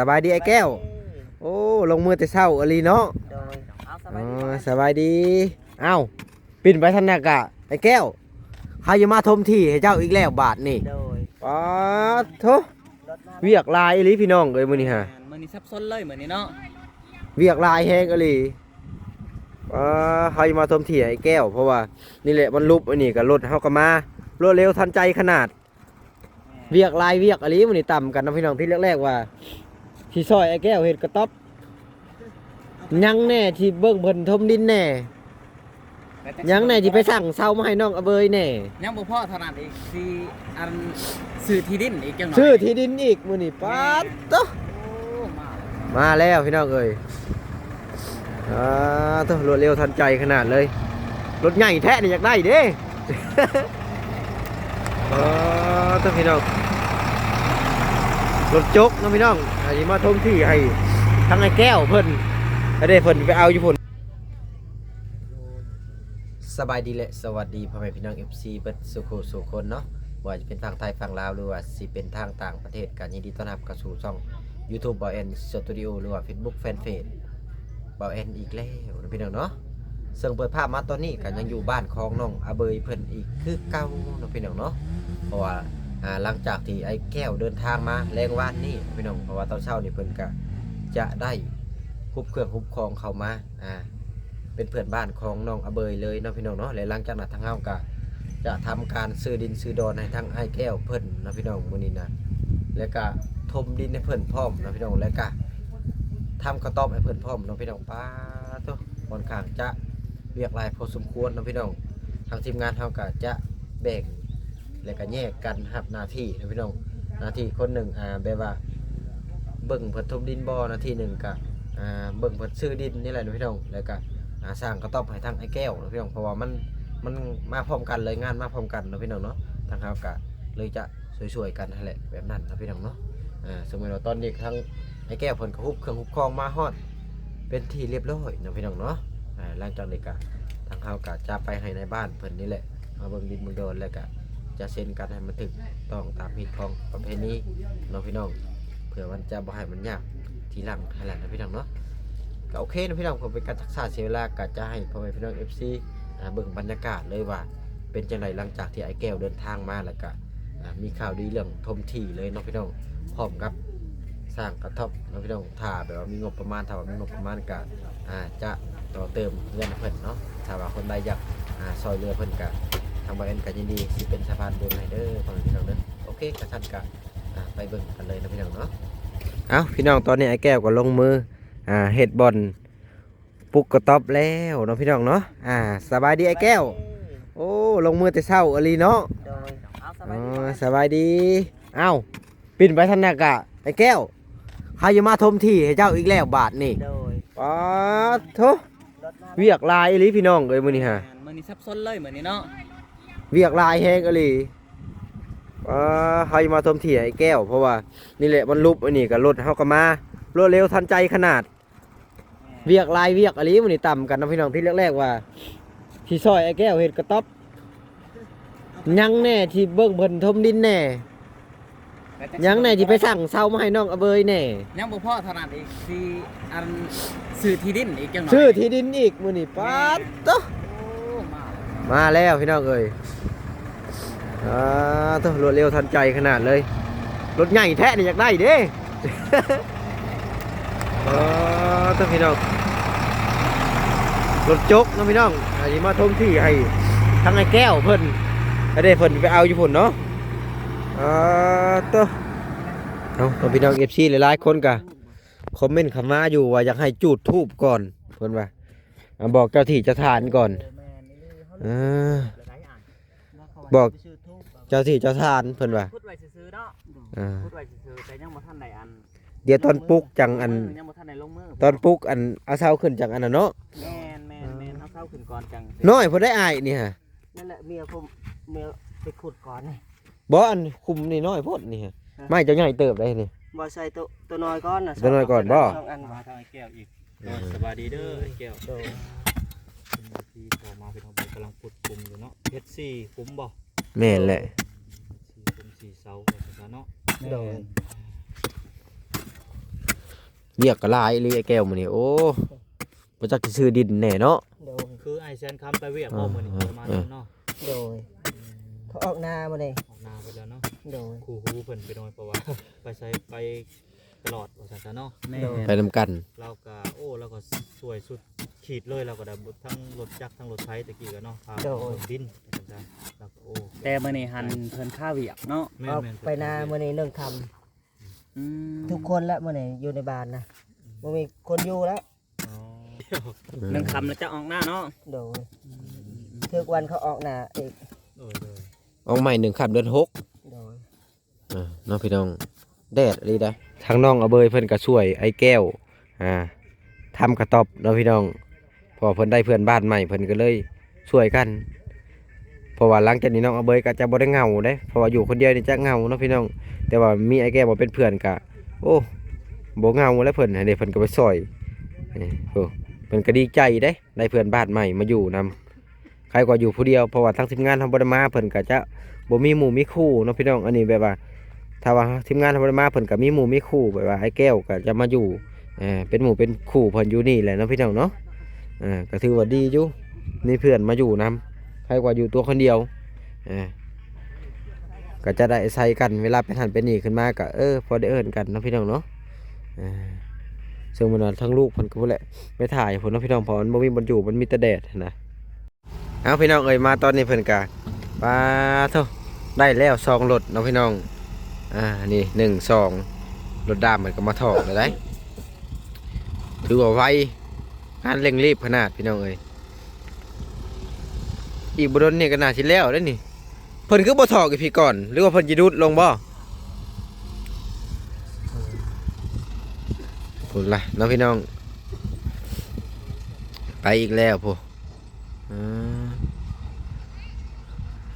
สบายดีไอ้แก้วโอ้ลงมือแต่เช้าอลีเนาะโดยเอาส อ๋ บายดี อสบายดีเอ้าปิ่นไปทางหนักอะไอ้แก้วใครจะมาทมที่ให้เจ้าอีกแล้วบาทนี่ โดย ป๊าดโถรถมา เวียกลายอลีพี่น้องเอ้ยมื้อนี้ฮะ มื้อนี้ซับซ้อนเลยเหมือนนี้เนาะ เวียกลายแฮงอลีใครจะมาทมที่ให้ไอ้แก้วเพราะว่านี่แหละมันลุบอันนี้ก็รถเฮาก็มารวดเร็วทันใจขนาดเวียกลายเวียกอลีมื้อนี้ต่ำกันนะพี่น้องที่แรกๆว่าที่ซอยไอ้แก้วเฮ็ดกระต๊อบยังแน่ที่เบิ่งเพิ่นทมดินแน่ยังแน่ที่ไปสั่งเซามาให้น้องอเบยแน่ ยังบ่พอเท่านั้นอีกสิอันซื้อที่ดินอีกจังหน่อย ชื่อที่ดินอีกมื้อนี้ป๊าดโตะ โอ้มา มาแล้วพี่น้องเอ้ยโตะรวดเร็วทันใจขนาดเลยรถใหญ่แท้นี่อยากได้เด้ โตะพี่น้องรถจกนะพี่น้องอันนี้มาทมที่ให้ทั้งไอ้แก้วเพิ่นแล้วได้เพิ่นไปเอาอยู่พุ่นสบายดีและสวัสดีพ่อแม่พี่น้อง FC เบิดสุขสุขคนเนาะว่าจะเป็นทางไทยฝั่งลาวหรือว่าสิเป็นทางต่างประเทศกันยินดีต้อนรับเข้าสู่ช่อง YouTube บ่าวแอนสตูดิโอหรือว่า Facebook Fanpage บ่าวแอนอีกแล้วนะพี่น้องเนาะซึ่งเปิดภาพมาตอนนี้ก็ยังอยู่บ้านของน้องอาเบยเพิ่นอีกคือเก่าเนาะพี่น้องเนาะเพราะว่าหลังจากที่ไอ้แก้วเดินทางมาแรงวานนี่พี่น้องเพราะว่าตอนเช้านี่เพิ่นก็จะได้คุบเครื่องคุบครองเข้ามาเป็นเพื่อนบ้านของน้องอเบยเลยเนาะพี่น้องเนาะและหลังจากนั้นทางเฮาก็จะทำการซื้อดินซื้อดอนให้ทั้งไอ้แก้วเพิ่นเนาะพี่น้องมื้อนี้นะแล้วก็ถมดินให้เพิ่นพร้อมเนาะพี่น้องแล้วก็ทำกระต๊อบให้เพิ่นพร้อมเนาะพี่น้องป้าโตค่อนข้างจะเรียกหลายพอสมควรเนาะพี่น้องทางทีมงานเฮาก็จะแบ่งแล้วก็แยกกันรับหน้าที่เนาะพี่น้องหน้าที่คนหนึ่งแบบว่าเบิ่งเพิ่นถมดินบ่หน้าที่หนึ่งก็เบิ่งเพิ่นซื้อดินนี่แหละเนาะพี่น้องแล้วก็สร้างกระต๊อบให้ทั้งไอ้แก้วเนาะพี่น้องเพราะว่ามันมาพร้อมกันเลยงานมาพร้อมกันเนาะพี่น้องเนาะทางเฮาก็เลยจะสวยๆกันนั่นแหละแบบนั้นเนาะพี่น้องเนาะสมมุติว่าตอนนี้ทั้งไอ้แก้วเพิ่นก็ฮุบเครื่องฮุบครองมาฮอดเป็นที่เรียบร้อยเนาะพี่น้องเนาะหลังจากนี้ก็ทางเฮาก็จะไปให้ในบ้านเพิ่นนี่แหละมาเบิ่งดินเบิ่งโดนแล้วก็จะเซ็นกันให้มันถึกต้องตามฮีตของประเพณีเนาะพี่น้องเผื่อมันจะบ่ให้มันยากทีหลังให้แหละนะพี่น้องเนาะก็โอเคนะพี่น้องผมเป็นการทักษะเสียเวลาก็จะให้พ่อแม่พี่น้อง FC เบิ่งบรรยากาศเลยว่าเป็นจังไดหลังจากที่ไอ้แก้วเดินทางมาแล้วก็มีข่าวดีเรื่องทมที่เลยเนาะพี่น้องพร้อมกับสร้างกระท่อมเนาะพี่น้องถ้าแบบว่ามีงบประมาณถ้าว่ามีงบประมาณก็จะต่อเติมเงินเพิ่นเนาะถ้าว่าคนใดอยากซอยเรือเพิ่นก็ทางบ้านก็ยินดีสิเป็นสะพานบุญให้เด้อพ่อแม่พี่น้องเด้อโอเคกระทันก็ไปเบิ่งกันเลยนะพี่น้องเนาะเอ้าพี่น้องตอนนี้ไอ้แก้วก็ลงมือเฮ็ดบอลปุกกระต๊อบแล้วเนาะพี่น้องเนาะสบายดีไอ้แก้วโอ้ลงมือแต่เช้าอลีเนาะ โดยเอาส อ๋ บายดี อสบายดีเอ้าปิ่นไปทางหนักอะไอ้แก้วใครจะมาทมที่ให้เจ้าอีกแล้วบาทนี่ โดย ป๊าดโถ รถมา เวียกลายอลีพี่น้องเอ้ยมื้อนี้ฮะ มื้อนี้ซับซ้อนเลยเหมือนนี้เนาะ เวียกลายแฮงอลีใครจะมาทมที่ให้ไอ้แก้วเพราะว่านี่แหละมันลุบอันนี้ก็รถเฮาก็มารวดเร็วทันใจขนาดเวียกลายเวียกอลีมื้อนี้ต่ำกันนะพี่น้องที่แรกๆว่าที่ซอยไอ้แก้วเฮ็ดกระต๊อบยังแน่ที่เบิ่งเพิ่นทมดินแน่ยังแน่ที่ไปสั่งเซามาให้น้องอเบยแน่ ยังบ่พอเท่านั้นอีกสิอันซื้อที่ดินอีกจังหน่อย ชื่อที่ดินอีกมื้อนี้ป๊าดโตะ โอ้มา มาแล้วพี่น้องเอ้ยโตะรวดเร็วทันใจขนาดเลยรถใหญ่แท้นี่อยากได้เด้ โตะพี่น้องรถจกนะพี่น้องอันนี้มาทมที่ให้ทั้งไอ้แก้วเพิ่นแล้วได้เพิ่นไปเอาอยู่พุ่นเนาะโตะเอาพี่น้อง FC หลายๆคนก็คอมเมนต์เข้ามาอยู่ว่าอยากให้จูดธูปก่อนเพิ่นว่าบอกเจ้าที่เจ้าทานก่อนบอกเจ้าที่เจ้าทานเพิ่นว่า พูดไว้ซื่อๆเนาะพูดไว้ซื่อๆแต่ยังบ่ทันได้อัน เดี๋ยวตอนปลุกจังอัน ยังบ่ทันได้ลงมือ ตอนปลุกอันเอาเช้าขึ้นจังอันน่ะเนาะ แม่นเอาเข้าขึ้นก่อนจัง น้อยเพิ่นได้อายนี่ฮะ นั่นแหละเมียผมเมียไปขุดก่อนนี่ บ่อันคุมนี่น้อยโพดนี่ฮะไม่เจ้าใหญ่เติบได้นี่ บ่ใส่ตัวน้อยก่อนน่ะ ตัวน้อยก่อนบ่ สองอัน มาทางไอ้แก้วอีกสบายดีเด้อไอ้แก้วเป็นนาทีต่อมาเป็นทางบนกำลังปุดปุ่มอยู่เนาะเพชรสี่ปุ่มบ่ แม่นแหละ สี่ปุ่มสี่เสาว่าซั่นเนาะ โดย เรียกก็หลายอีหลีไอ้แก้วมื้อนี้โอ้บ่จักสิซื้อดินแน่เนาะ โดย คือไอ้แซนคำไปเวียกบ่มื้อนี้ประมาณนั้นเนาะ โดยเขาออกนามาเลย ออกนาไปแล้วเนาะ โดย ครูฮูเพิ่นไปน้อยเพราะว่า ไปใส่ไปตลอดว่าซั่นซะเนาะ แม่ ไปนำกัน เราก็โอ้เราก็สวยสุดขีดเลยเราก็ได้ทั้งรถจักรทั้งรถไถตะกี้ก็เนาะพาดินว่าซั่นซะเราก็โอ้ แต่มื้อนี้หันเพิ่นข้าวเวียกเนาะ แม่ เอา นๆ ไปนาเมื่อนี้เรื่องท อืม ำทุกคนแล้วเมื่อนี้อยู่ในบ้านนะบ่มีคนอยู่แล้ว อ๋อ หนึ่งคำแล้วจะออกหน้าเนาะ โดยทุกวันเขาออกนาอีก โอ้ยเลย เอาใหม่1ค่ำเดือน6 โดย น้องพี่น้องแดดอะไรได้ทางน้องเอาเบยเพิ่นก็ช่วยไอ้แก้วทำกระต๊อบน้องพี่น้องพอเพิ่นได้เพื่อนบ้านใหม่เพิ่นก็เลยช่วยกันเพราะว่าหลังจากนี้น้องเอาเบยก็จะบ่ได้เหงาเด้เพราะว่าอยู่คนเดียวนี่จะเหงาเนาะพี่น้องแต่ว่ามีไอ้แก้วมาเป็นเพื่อนก็โอ้บ่เหงาแล้วเพิ่นให้เด้เพิ่นก็ไปช่วยโอ้เพิ่นก็ดีใจเด้ได้เพื่อนบ้านใหม่มาอยู่นำใครก็อยู่ผู้เดียวเพราะว่าทั้งทีมงานทำบ่ได้มาเพิ่นก็จะบ่มีหมู่มีคู่เนาะพี่น้องอันนี้แบบว่าถ้าว่าทีมงานทำบ่ได้มาเพิ่นก็มีหมู่มีคู่แบบว่าไอ้แก้วก็จะมาอยู่เป็นหมู่เป็นคู่เพิ่นอยู่นี่แหละเนาะพี่น้องเนาะก็ถือว่าดีอยู่มีเพื่อนมาอยู่นำใครกว่าอยู่ตัวคนเดียวก็จะได้ใส่กันเวลาไปหันไปนี่ขึ้นมาก็พอได้เอิ้นกันเนาะพี่น้องเนาะซึ่งมันว่าทั้งลูกเพิ่นก็บ่แหละไปถ่ายเพิ่นเนาะพี่น้องเพราะมันบ่มีบ่อยู่มันมีแต่แดดนะเอาพี่น้องเอ้ยมาตอนนี้เพิ่นก็ปาเท่าได้แล้ว2รถเนาะพี่น้องนี่1 2รถดามมันก็มาถอกเลยได้ถือว่าไวงานเร่งรีบขนาดพี่น้องเอ้ยอีกบ่โดนนี่ก็น่าสิแล้วเด้นี่เพิ่นคือบ่ถอกอีพี่ก่อนหรือว่าเพิ่นสิดูดลงบ่พุ่นล่ะเนาะพี่น้องไปอีกแล้วพุ่น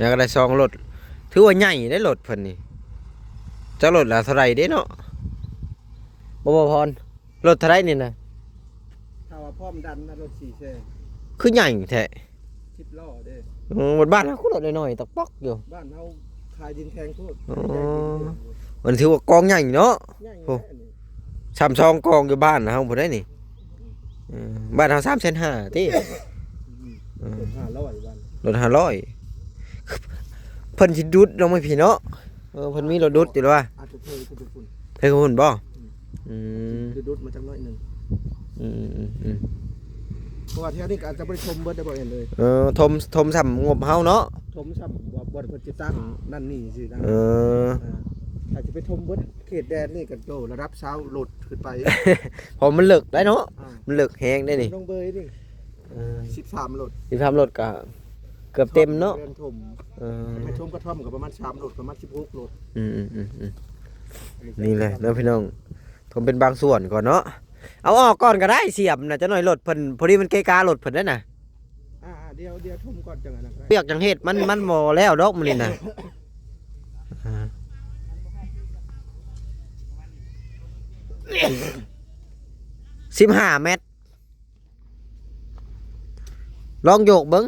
ยังก็ได้2รถถือว่าใหญ่ได้รถเพิ่นนี่จะรถละเท่าไหร่เด้เนาะบ่พรรถเท่าไหร่นี่นะ ถ้าว่าพร้อมดันนะรถ4แช่ คือใหญ่แท้ 10ล้อเด้ บนบ้านเฮาคือรถน้อยๆตอกป๊อกอยู่ บ้านเฮาขายดินแพงโคตร อ๋อ มันถือว่ากองใหญ่เนาะ ใหญ่ โอ้ แน่นี่ 3-2กองอยู่บ้านเฮาบ่ได้นี่บ้านเฮา3,500,000ติ รถ500บ้าน รถ500เพิ่นสิดุดลงมาพี่เนาะเพิ่นมีรถดุดอยู่แล้วว่า อาจจะเคยขึ้นไปพุ่น เพิ่นหุ่นบ่อืม คือดุดมาจักหน่อยหนึง อืม เพราะว่าแถวนี้ก็อาจจะบ่ได้ชมเบิดได้บ่เห็นเลย ทมซ้ำงบเฮาเนาะ ชมซ้ำว่าบ่ได้เพิ่นสิตั้งนั่นนี่สินะ ถ้าจะไปชมเบิดเขตแดนนี่ก็โตระดับเช้าโหลดขึ้นไป พอมันเลิกได้เนาะ อ่า มันเลิกแฮงได้นี่ น้องเบยนี่13โหลด สิทำรถก็เกือบเต็มเนาะ เรียนชม เออ ไปชมกระท่อมก็ประมาณ3โหลดประมาณ16โหลด อืมนี่แหละเนาะพี่น้องผมเป็นบางส่วนก่อนเนาะเอาออกก่อนก็ได้เสียบนะจะหน่อยรถเพิ่นพอดีมันเกะการถเพิ่นได้น่ะ เดี๋ยวชมก่อนจังนั้นนะ เปียกจังเฮ็ดมันบ่แล้วดอกมันนี่น่ะ15 เมตรลองโยกเบิ่ง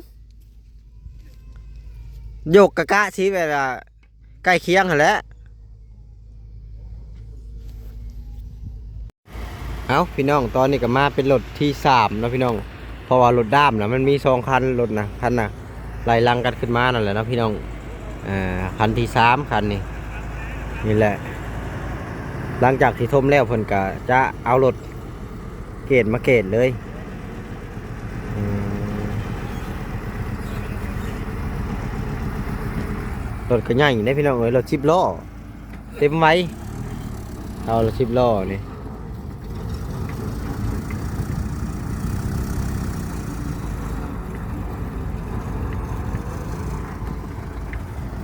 โยกกะกะสิแบบว่าใกล้เคียงหั่นแหละเอาพี่น้องตอนนี้ก็มาเป็นรถที่3แล้วพี่น้องเพราะว่ารถด้ามนะมันมี2คันรถนะคันน่ะไล่ลังกันขึ้นมานั่นแหละนะพี่น้องคันที่3คันนี้นี่แหละหลังจากที่ทมแล้วเพิ่นก็จะเอารถเกตมาเกตเลยรถก็ใหญ่ได้พี่น้องเอ้ยรถ10ล้อเต็มไว้เอารถ10ล้อนี่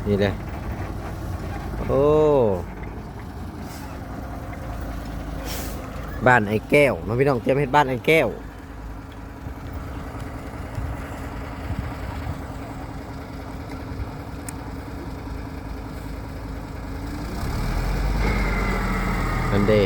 นี่เลยโอ้บ้านไอ้แก้วน้องพี่น้องเตรียมเฮ็ดบ้านไอ้แก้วนั่นเด้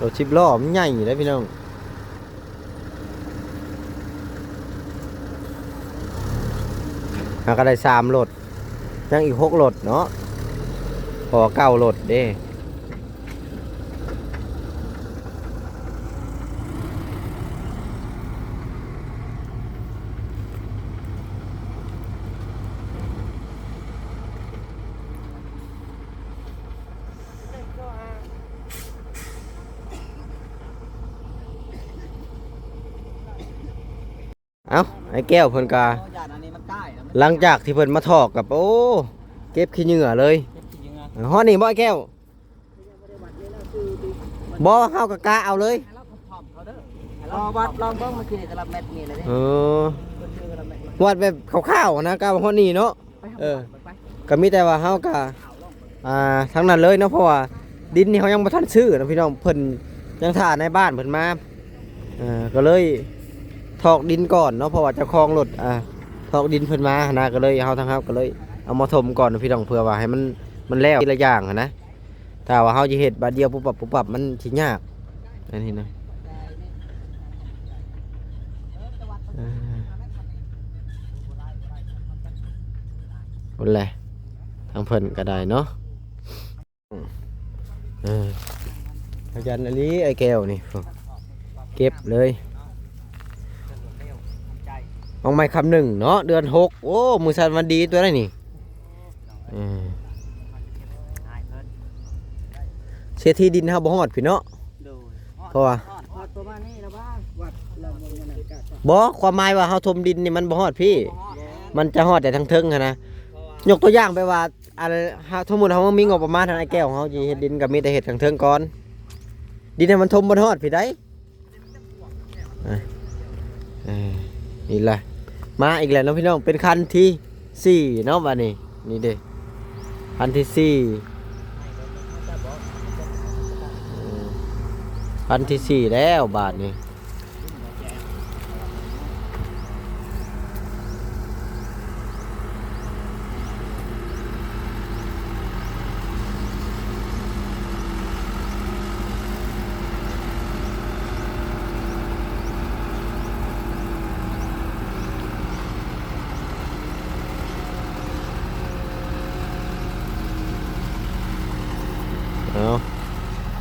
รถ10ล้อมันใหญ่อยู่แล้วพี่น้องก็ได้3รถยังอีก6รถเนาะพอ9รถเด้เอ้าไอ้แก้วเพิ่นกา ญาติอันนี้มันใกล้แล้วมัน หลังจากที่เพิ่นมาถอกกับโอ้เก็บขี้เหงื่อเลย เจ็บจริงอ่ะ ฮอดนี่บ่ไอ้แก้วบ่เฮากะกะเอาเลย ให้เราพร้อมๆเขาเด้อให้ ล เรา องวัดลองเบิ่งมันคือแต่ละเม็ดนี่เลยเด้ เออ คนชื่อแต่ละเม็ด วัดแบบคร่าวๆนะกะฮอดนี่เนาะ ไปหา เออ ไป ก็มีแต่ว่าเฮากะทั้งนั้นเลยเนาะเพราะว่าดินนี่เขายังบ่ทันซื้อนะพี่น้องเพิ่นยังถ่าในบ้านเพิ่นมาก็เลยถอกดินก่อนเนาะเพราะว่าเจ้าของรถถอกดินเพิ่นมานะก็เลยเฮาทั้งเฮาก็เลยเอามาถมก่อนนะพี่น้องเพื่อว่าให้มันแล้วทีละอย่างหั้นนะถ้าว่าเฮาสิเฮ็ดบาดเดียวปุ๊บปั๊บมันสิยากอันนี้นะคนแหละทางเพิ่นก็ได้เนาะอาจารย์อันนี้ไอ้แก้วนี่เก็บเลยเอาไม้คำหนึ่งเนาะเดือน6โอ้มือสันวันดีตัวนี้นี่เสียที่ดินเฮาบ่ฮอดพี่เนาะ ดู เพราะว่า ฮอดประมาณนี้แล้วบ้างวัดเราบ่ยังนั่นกะ บ่ความหมายว่าเฮาถมดินนี่มันบ่ฮอดพี่ มันจะฮอดแต่ทางเทิงหั้นนะยกตัวอย่างไปว่าอะไรสมมุติเฮามีงบประมาณทางไอ้แก้วของเฮาสิเฮ็ดดินก็มีแต่เฮ็ดทางเทิงก่อนดินให้มันถมบ่ฮอดพี่ได้นี่แหละมาอีกแล้วเนาะพี่น้องเป็นคันที่4เนาะบัดนี้นี่เด้คันที่4คันที่4แล้วบาทนี้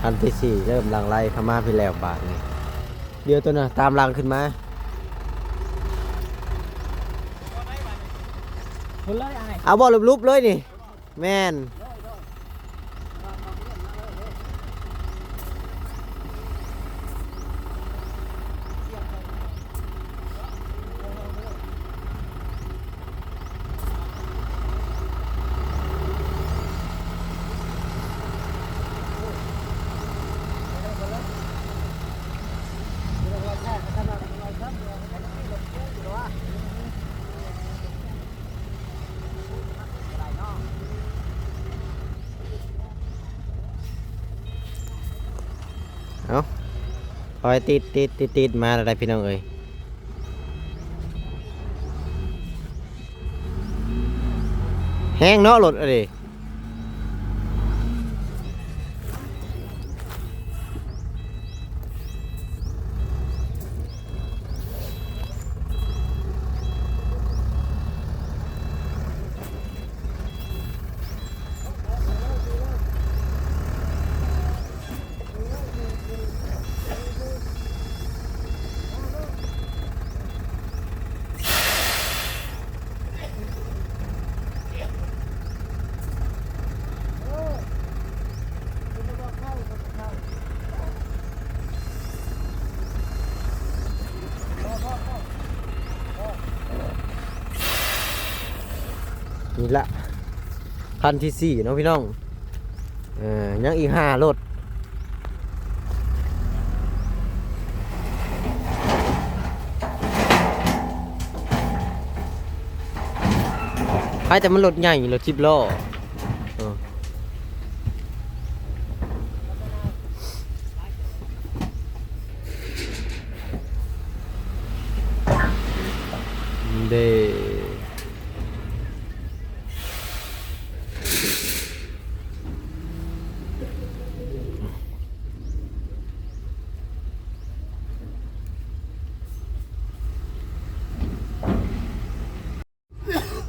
อันที่4เริ่มหลังไล่เข้ามาพี่แล้วบาทนี่เดี๋ยวตัวน่ะตามหลังขึ้นมา คนเลยไอ้ เอาบอลลุบๆเลยนี่แม่นเอาคอยติดมาอะไรพี่น้องเอ้ยแห้งเนาะรถอะไรนี่ละคันที่4เนาะพี่น้องยังอีก5รถใครแต่มันรถใหญ่รถ10ล้อเด้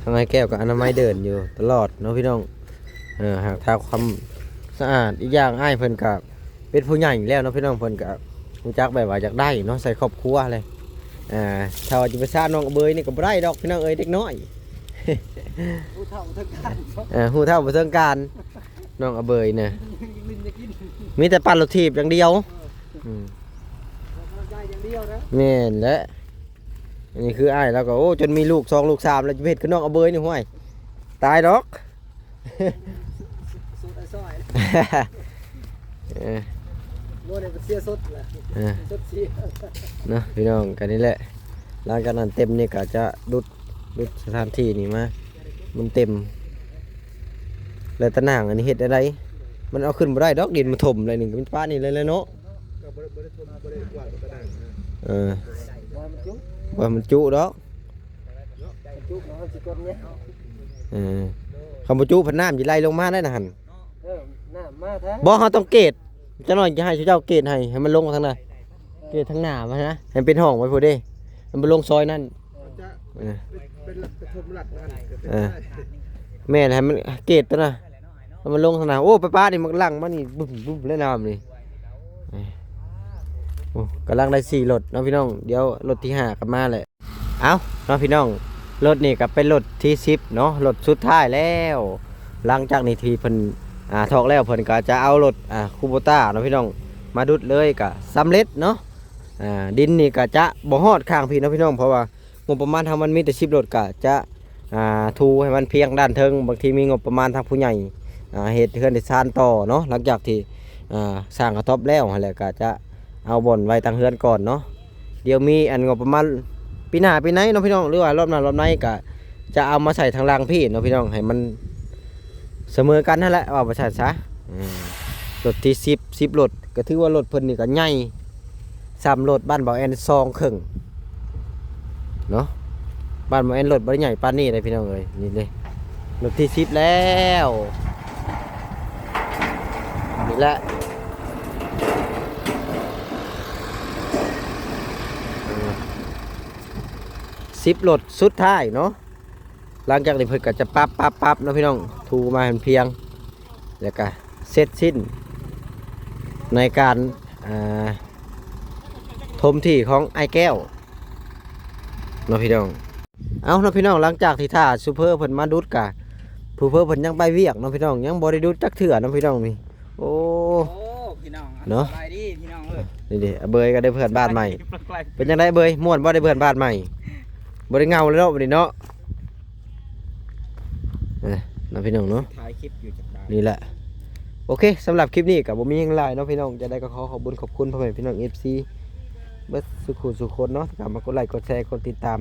ทางไอ้แก้วกับอนามัยเดินอยู่ตลอดเนาะพี่น้องหากทางความสะอาดอีกอย่างอ้ายเพิ่นก็เป็นผู้ใหญ่แล้วเนาะพี่น้องเพิ่นก็รู้จักแบบว่าอยากได้เนาะใส่ครอบครัวเลยถ้าว่าจะไปซ่าน้องกระเบยนี่ก็บ่ได้ดอกพี่น้องเอ้ยเด็กน้อย ผู้เฒ่าทั้งการ ฮู้เท่าบ่ถึงการน้องกระเบยเนี่ยมีแต่ปั่นรถถีบอย่างเดียวม ได้อย่างเดียวนะ แม่นและอันนี้คืออ้ายแล้วก็โอ้จนมีลูก2ลูก3แล้วจะไปเฮ็ดกับน้องกระเบยนี่ห้วยตายดอก สูตรไอ้ซอย เออ โม่เนี่ยเสียสดแหละ เออ สดเสีย เนาะพี่น้องกันนี่แหละหลังจากนั้นเต็มนี่ก็จะดุดสถานที่นี่มามันเต็มแล้วตะนางอันนี้เฮ็ดอะไรมันเอาขึ้นบ่ได้ดอกดินมาถมอะไรนี่ก็เป็นป้านี่เลยเนาะ ก็บ่ได้ทมบ่ได้กวาดก็ได้นะ เออ ว่ามันจุ๊บ ว่ามันจุดอก จุ๊บมันสิกดเนี่ย เออคำบ่จุพันน้ำสิไล่ลงมาได้นะหั่น หน้ามาแท้ บ่เฮาต้องเกตจะหน่อยจะให้เจ้าเกตให้มันลงทางนั้นเกตทางหน้ามานะให้มันเป็นห้องไว้พุ่นเด้มันบ่ลงซอยนั่น จะ เออ เป็นทมหลักนั่นก็เป็น เออ ได้ แม่นให้มันเกตตัวน่ะให้มันลงทางหน้าโอ้ป้านี่มันลั่งมานี่บึ้มบึ้มเลยน้ำนี่โอ้กำลังได้4รถเนาะพี่น้องเดี๋ยวรถที่5กลับมาแหละเอ้าเนาะพี่น้องรถนี่ก็เป็นรถที่10เนาะรถสุดท้ายแล้วหลังจากนี้ที่เพิ่นทอกแล้วเพิ่นก็จะเอารถคูโบต้าเนาะพี่น้องมาดุดเลยก็สำเร็จเนาะดินนี่ก็จะบ่ฮอดข้างพี่เนาะพี่น้องเพราะว่างบประมาณทางมันมีแต่10รถก็จะทูให้มันเพียงด้านเทิงบางทีมีงบประมาณทางผู้ใหญ่เฮ็ดเฮือนได้ซานต่อเนาะหลังจากที่สร้างกระต๊อบแล้วหั่นแหละก็จะเอาบ่อนไว้ทางเฮือนก่อนเนาะเดี๋ยวมีอันงบประมาณปีหน้าปีไหนเนาะพี่น้องหรือว่ารอบหน้ารอบไหนก็จะเอามาใส่ทางล่างพี่เนาะพี่น้องให้มันเสมอกันนั่นแหละว่าประชาชนซะรถที่10รถก็ถือว่ารถเพิ่นนี่ก็ใหญ่3รถบ้านเบาแอน2ครึ่งเนาะบ้านเบาแอนรถบ่ได้ใหญ่ปานนี้เลยพี่น้องเอ้ยนี่เลยรถที่10แล้วนี่แหละ10รถสุดท้ายเนาะหลังจากนี้เพิ่นก็จะปั๊บเนาะพี่น้องทูมาให้เพียงแล้วก็เสร็จสิ้นในการถมที่ของไอ้แก้วเนาะพี่น้องเอาเนาะพี่น้องหลังจากที่ท่าซูเปอร์เพิ่นมาดุดกะผู้เพิ่นเพิ่นยังไปเวียกเนาะพี่น้องยังบ่ได้ดุดจักเถื่อเนาะพี่น้องนี่โอ้ โอ้พี่น้อง เนาะ สบายดีพี่น้องเอ้ย นี่ดิเบยก็ได้เพื่อนบ้านใหม่เป็นจังไดเบยม่วนบ่ได้เพื่อนบ้านใหม่บ่ได้เงาเลยเนาะบัดนี้เนาะเนาะพี่น้องเนาะ ถ่ายคลิปอยู่จากบ้าน นี่แหละโอเคสำหรับคลิปนี้กับผมมีหยังหลายเนาะพี่น้องจะได้ก็ขอขอบคุณพ่อแม่พี่น้อง FC เบิดสุขคนเนาะที่เข้ามากดไลค์กดแชร์กดติดตาม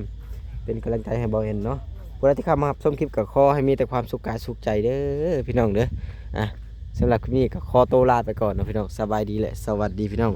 เป็นกำลังใจให้เบาเอ็นเนาะผู้ใดที่เข้ามารับชมคลิปก็ขอให้มีแต่ความสุขกายสุขใจเด้อพี่น้องเด้อสำหรับคลิปนี้ก็ขอตัวลาไปก่อนเนาะพี่น้องสบายดีและสวัสดีพี่น้อง